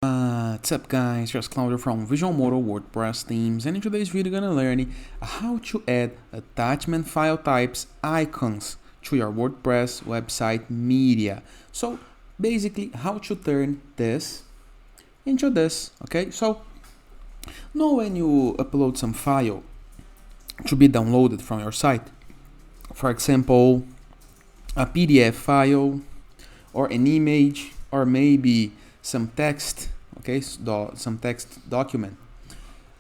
What's up guys, just Claudio from Visual Modo WordPress themes, and in today's video we're gonna learn how to add attachment file types icons to your WordPress website media. So basically how to turn this into this, okay? So now when you upload some file to be downloaded from your site, for example a PDF file or an image or maybe some text, okay, some text document,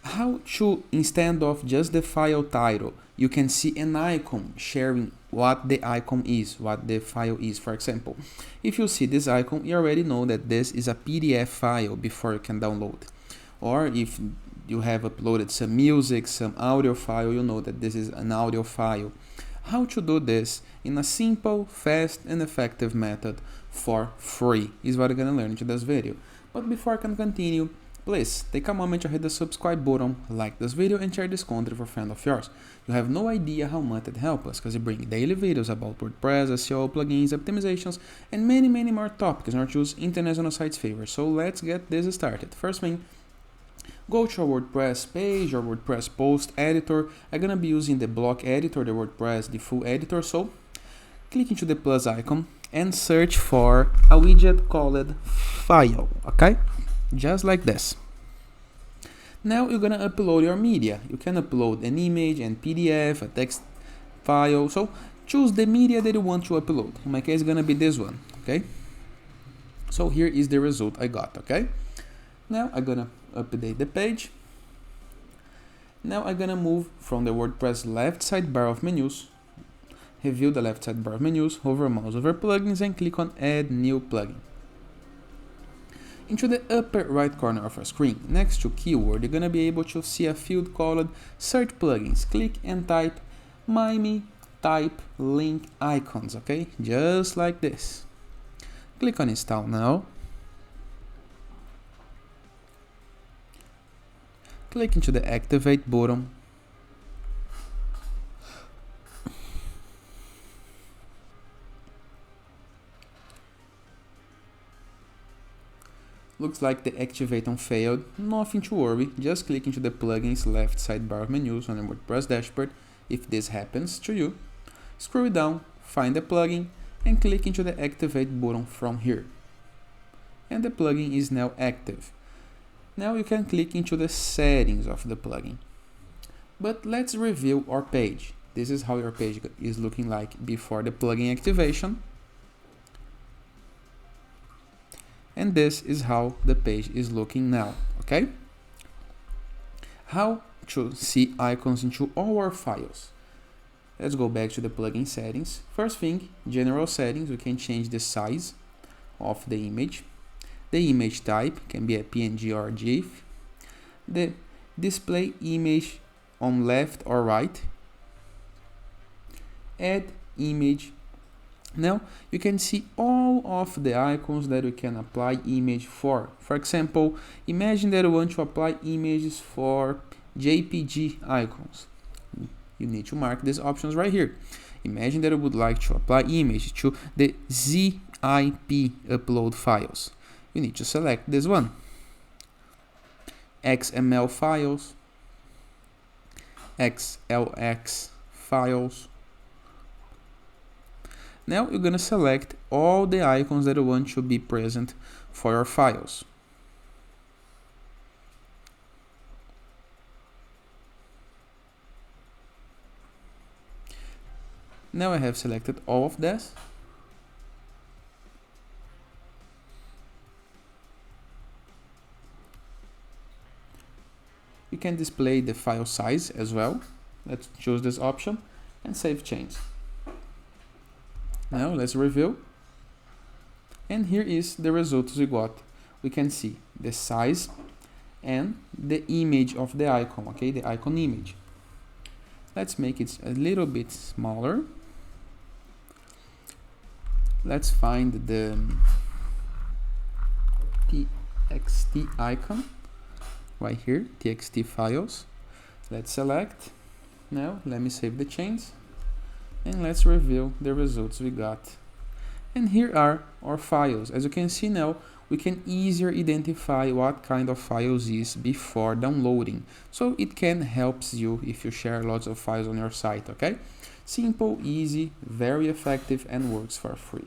how to, instead of just the file title, you can see an icon sharing what the icon is, what the file is. For example, if you see this icon, you already know that this is a PDF file before you can download. Or if you have uploaded some music, some audio file, you know that this is an audio file. How to do this in a simple, fast and effective method for free is what you're gonna learn in today's video. But before I can continue, please take a moment to hit the subscribe button, like this video and share this content for a friend of yours. You have no idea how much it helps us, because we bring daily videos about WordPress, SEO, plugins, optimizations and many more topics in order to choose international sites favor. So let's get this started. First thing, go to your WordPress page or WordPress post editor. I'm gonna be using the block editor, the WordPress, the full editor. So click into the plus icon and search for a widget called file, okay? Just like this. Now you're gonna upload your media. You can upload an image, and PDF, a text file. So choose the media that you want to upload. In my case, it's gonna be this one, okay? So here is the result I got, okay? Now I'm gonna update the page. Now I'm gonna move from the WordPress left sidebar of menus, review the left sidebar of menus, hover mouse over plugins and click on add new plugin. Into the upper right corner of your screen, next to keyword, you're gonna be able to see a field called search plugins. Click and type mime type link icons, okay? Just like this. Click on install now. Click into the activate button. Looks like the activation failed. Nothing to worry, just click into the plugins left sidebar of menus on the WordPress dashboard if this happens to you. Scroll down, find the plugin and click into the activate button from here. And the plugin is now active. Now you can click into the settings of the plugin. But let's review our page. This is how your page is looking like before the plugin activation. And this is how the page is looking now, okay? How to see icons into all our files? Let's go back to the plugin settings. First thing, general settings, we can change the size of the image. The image type can be a PNG or a GIF. The display image on left or right. Add image. Now you can see all of the icons that we can apply image for. For example, imagine that you want to apply images for JPG icons. You need to mark these options right here. Imagine that you would like to apply image to the ZIP upload files. You need to select this one. XML files, XLX files. Now you're gonna select all the icons that you want to be present for your files. Now I have selected all of this. You can display the file size as well. Let's choose this option and save change. Now let's review. And here is the results we got. We can see the size and the image of the icon, okay? The icon image. Let's make it a little bit smaller. Let's find the txt icon right here, txt files. Let's select. Now let me save the change and let's review the results we got. And here are our files. As you can see now, we can easier identify what kind of files is before downloading, so it can help you if you share lots of files on your site, okay? Simple, easy, very effective, and works for free.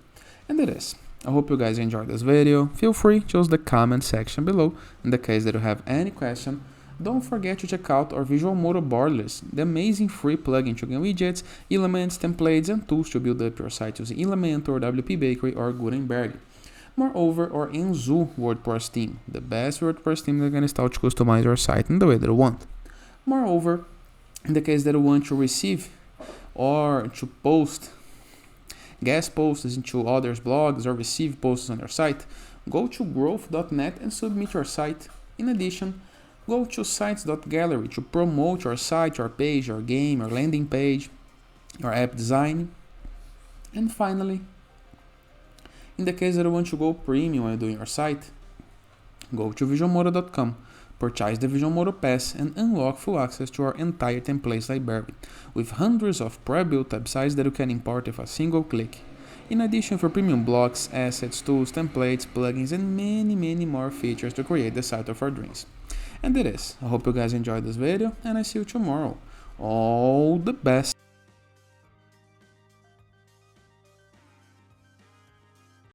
And it is. I hope you guys enjoyed this video. Feel free to use the comment section below in the case that you have any question. Don't forget to check out our Visual Modo Borderless, the amazing free plugin to gain widgets, elements, templates, and tools to build up your site using Elementor, WP Bakery, or Gutenberg. Moreover, our Enzu WordPress theme, the best WordPress theme that can install to customize your site in the way that you want. Moreover, in the case that you want to receive or to post guest posts into others' blogs or receive posts on your site, go to growth.net and submit your site. In addition, go to sites.gallery to promote your site, your page, your game, your landing page, your app design. And finally, in the case that you want to go premium when doing your site, go to visualmodo.com, purchase the Visual Modo Pass, and unlock full access to our entire templates library, with hundreds of pre-built websites that you can import with a single click. In addition, for premium blocks, assets, tools, templates, plugins, and many more features to create the site of our dreams. And it is. I hope you guys enjoyed this video, and I see you tomorrow. All the best!